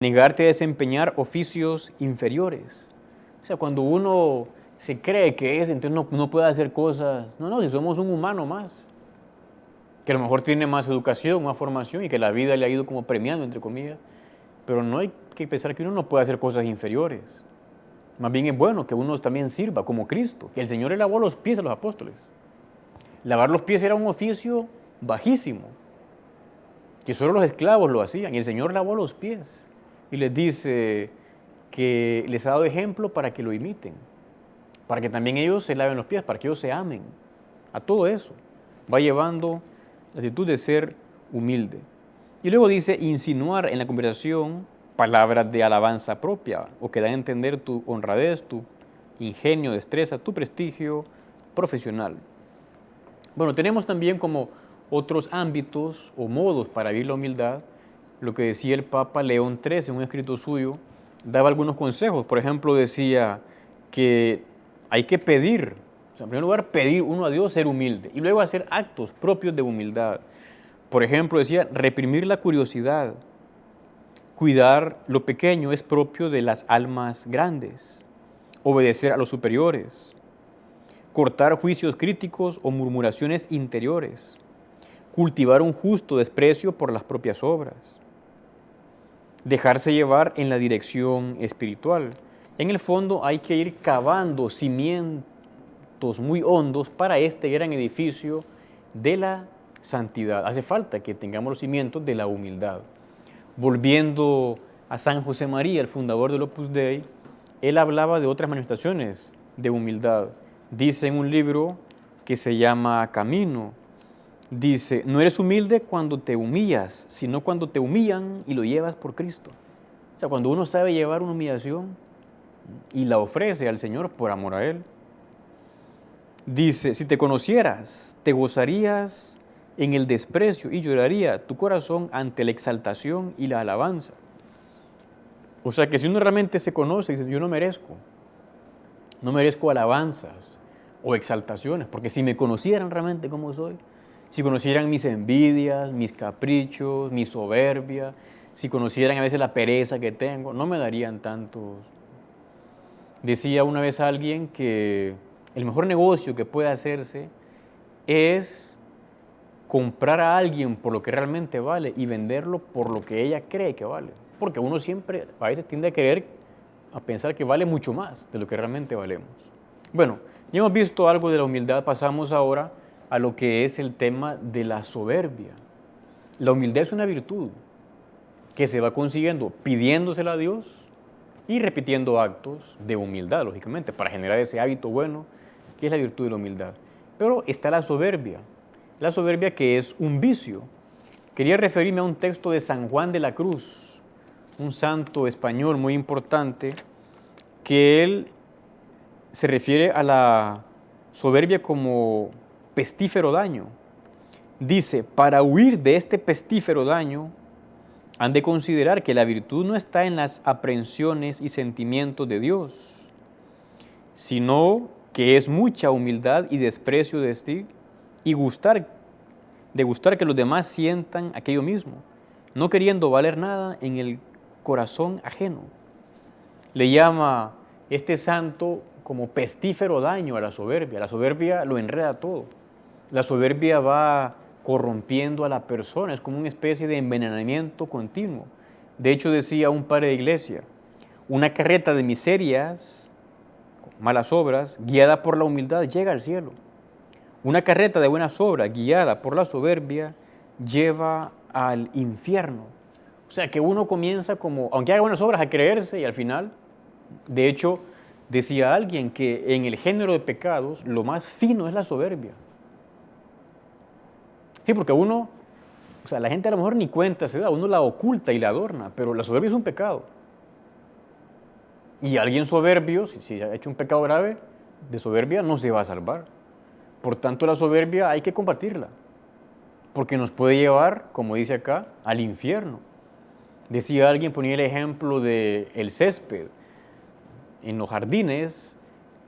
negarte a desempeñar oficios inferiores. O sea, cuando uno se cree que es, entonces no puede hacer cosas. No, si somos un humano más, que a lo mejor tiene más educación, más formación y que la vida le ha ido como premiando, entre comillas, pero no hay que pensar que uno no puede hacer cosas inferiores. Más bien es bueno que uno también sirva como Cristo. El Señor le lavó los pies a los apóstoles. Lavar los pies era un oficio bajísimo, que solo los esclavos lo hacían, y el Señor lavó los pies y les dice que les ha dado ejemplo para que lo imiten, para que también ellos se laven los pies, para que ellos se amen. A todo eso va llevando la actitud de ser humilde. Y luego dice insinuar en la conversación palabras de alabanza propia o que dan a entender tu honradez, tu ingenio, destreza, tu prestigio profesional. Bueno, tenemos también como otros ámbitos o modos para vivir la humildad. Lo que decía el Papa León XIII en un escrito suyo, daba algunos consejos. Por ejemplo, decía que hay que pedir, o sea, en primer lugar, pedir uno a Dios ser humilde y luego hacer actos propios de humildad. Por ejemplo, decía, reprimir la curiosidad, cuidar lo pequeño es propio de las almas grandes, obedecer a los superiores, cortar juicios críticos o murmuraciones interiores, cultivar un justo desprecio por las propias obras, dejarse llevar en la dirección espiritual. En el fondo hay que ir cavando cimientos muy hondos para este gran edificio de la santidad. Hace falta que tengamos los cimientos de la humildad. Volviendo a San José María, el fundador del Opus Dei, él hablaba de otras manifestaciones de humildad. Dice en un libro que se llama Camino, dice, no eres humilde cuando te humillas, sino cuando te humillan y lo llevas por Cristo. O sea, cuando uno sabe llevar una humillación y la ofrece al Señor por amor a Él. Dice, si te conocieras, te gozarías en el desprecio y lloraría tu corazón ante la exaltación y la alabanza. O sea que si uno realmente se conoce, dice, yo no merezco alabanzas o exaltaciones, porque si me conocieran realmente como soy, si conocieran mis envidias, mis caprichos, mi soberbia, si conocieran a veces la pereza que tengo, no me darían tantos. Decía una vez alguien que el mejor negocio que puede hacerse es comprar a alguien por lo que realmente vale y venderlo por lo que ella cree que vale. Porque uno siempre a veces tiende a pensar que vale mucho más de lo que realmente valemos. Bueno, ya hemos visto algo de la humildad, pasamos ahora a lo que es el tema de la soberbia. La humildad es una virtud que se va consiguiendo pidiéndosela a Dios y repitiendo actos de humildad, lógicamente, para generar ese hábito bueno que es la virtud de la humildad. Pero está la soberbia que es un vicio. Quería referirme a un texto de San Juan de la Cruz, un santo español muy importante, que él se refiere a la soberbia como pestífero daño. Dice, para huir de este pestífero daño, han de considerar que la virtud no está en las aprehensiones y sentimientos de Dios, sino que es mucha humildad y desprecio de sí y gustar que los demás sientan aquello mismo, no queriendo valer nada en el corazón ajeno. Le llama este santo como pestífero daño a la soberbia. La soberbia lo enreda todo. La soberbia va corrompiendo a la persona, es como una especie de envenenamiento continuo. De hecho, decía un padre de iglesia, una carreta de miserias, malas obras, guiada por la humildad, llega al cielo. Una carreta de buenas obras, guiada por la soberbia, lleva al infierno. O sea que uno comienza como, aunque haga buenas obras, a creerse y al final, de hecho, decía alguien que en el género de pecados, lo más fino es la soberbia. Sí, porque uno, o sea, la gente a lo mejor ni cuenta se da, uno la oculta y la adorna, pero la soberbia es un pecado. Y alguien soberbio, si ha hecho un pecado grave, de soberbia no se va a salvar. Por tanto, la soberbia hay que combatirla, porque nos puede llevar, como dice acá, al infierno. Decía alguien, ponía el ejemplo del césped. En los jardines,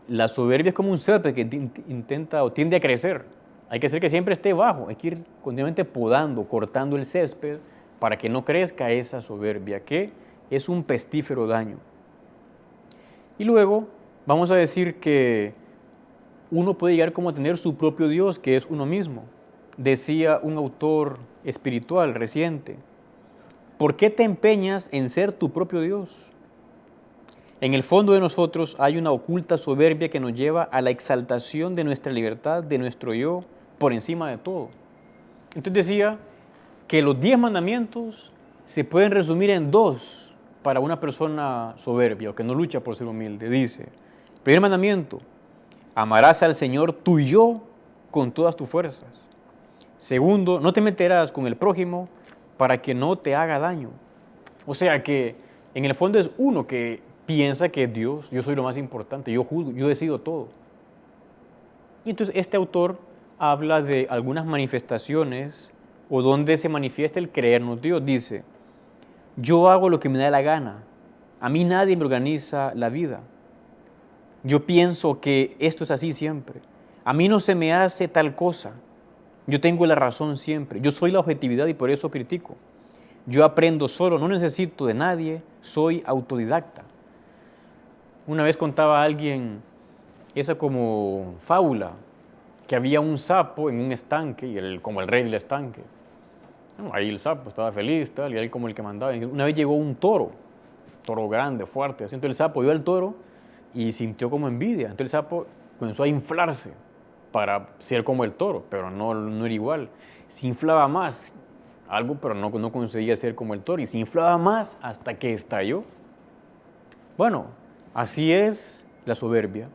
la soberbia es como un césped que intenta o tiende a crecer. Hay que hacer que siempre esté bajo, hay que ir continuamente podando, cortando el césped para que no crezca esa soberbia que es un pestífero daño. Y luego vamos a decir que uno puede llegar como a tener su propio Dios, que es uno mismo. Decía un autor espiritual reciente, ¿por qué te empeñas en ser tu propio Dios? En el fondo de nosotros hay una oculta soberbia que nos lleva a la exaltación de nuestra libertad, de nuestro yo, por encima de todo. Entonces decía que los 10 mandamientos se pueden resumir en 2 para una persona soberbia o que no lucha por ser humilde. Dice, primer mandamiento, amarás al Señor tu yo con todas tus fuerzas. Segundo, no te meterás con el prójimo para que no te haga daño. O sea que en el fondo es uno que piensa que es Dios, yo soy lo más importante, yo juzgo, yo decido todo. Y entonces este autor habla de algunas manifestaciones o donde se manifiesta el creernos Dios. Dice, yo hago lo que me da la gana, a mí nadie me organiza la vida. Yo pienso que esto es así siempre, a mí no se me hace tal cosa, yo tengo la razón siempre, yo soy la objetividad y por eso critico. Yo aprendo solo, no necesito de nadie, soy autodidacta. Una vez contaba a alguien esa como fábula, que había un sapo en un estanque, y él como el rey del estanque. Bueno, ahí el sapo estaba feliz, tal, y él como el que mandaba. Una vez llegó un toro grande, fuerte, así. Entonces el sapo vio al toro y sintió como envidia. Entonces el sapo comenzó a inflarse para ser como el toro, pero no era igual. Se inflaba más, algo, pero no conseguía ser como el toro, y se inflaba más hasta que estalló. Bueno, así es la soberbia,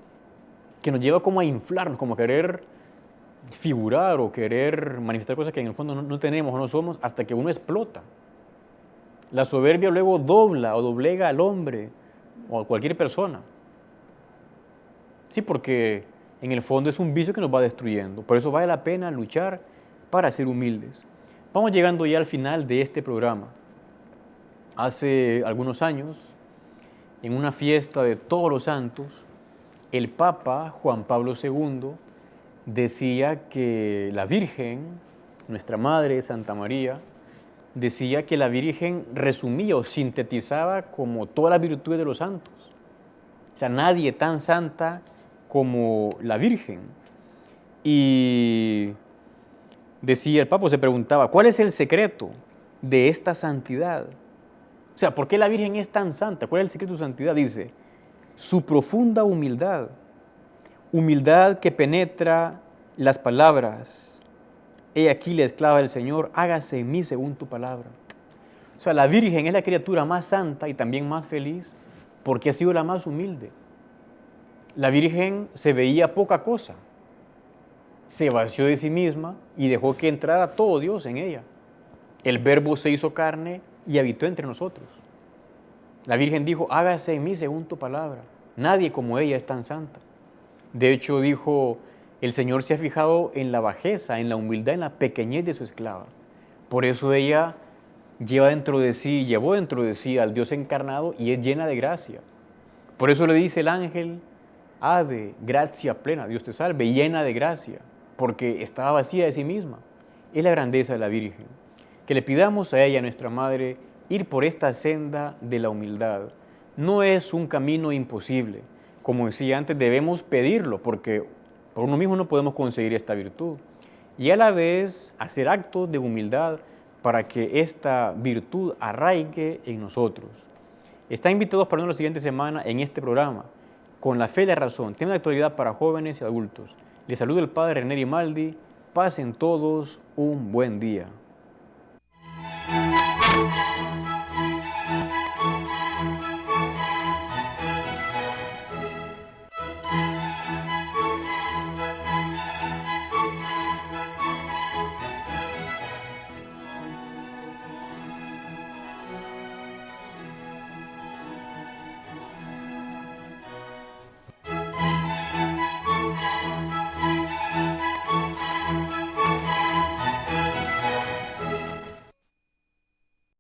que nos lleva como a inflarnos, como a querer figurar o querer manifestar cosas que en el fondo no tenemos o no somos, hasta que uno explota. La soberbia luego dobla o doblega al hombre o a cualquier persona. Sí, porque en el fondo es un vicio que nos va destruyendo. Por eso vale la pena luchar para ser humildes. Vamos llegando ya al final de este programa. Hace algunos años, en una fiesta de Todos los Santos, el Papa Juan Pablo II decía que la Virgen, nuestra Madre Santa María, decía que la Virgen resumía o sintetizaba como todas las virtudes de los santos. O sea, nadie tan santa como la Virgen. Y decía el Papa, se preguntaba, ¿cuál es el secreto de esta santidad? O sea, ¿por qué la Virgen es tan santa? ¿Cuál es el secreto de su santidad? Dice, su profunda humildad, humildad que penetra las palabras. He aquí la esclava del Señor, hágase en mí según tu palabra. O sea, la Virgen es la criatura más santa y también más feliz porque ha sido la más humilde. La Virgen se veía poca cosa, se vació de sí misma y dejó que entrara todo Dios en ella. El Verbo se hizo carne y habitó entre nosotros. La Virgen dijo, hágase en mí según tu palabra. Nadie como ella es tan santa. De hecho, dijo, el Señor se ha fijado en la bajeza, en la humildad, en la pequeñez de su esclava. Por eso ella llevó dentro de sí al Dios encarnado y es llena de gracia. Por eso le dice el ángel, Ave, gracia plena, Dios te salve, llena de gracia, porque estaba vacía de sí misma. Es la grandeza de la Virgen. Que le pidamos a ella, nuestra Madre, ir por esta senda de la humildad. No es un camino imposible. Como decía antes, debemos pedirlo, porque por uno mismo no podemos conseguir esta virtud. Y a la vez hacer actos de humildad para que esta virtud arraigue en nosotros. Están invitados para la siguiente semana en este programa, con la fe y la razón, tema de actualidad para jóvenes y adultos. Les saluda el Padre René Grimaldi. Pasen todos un buen día.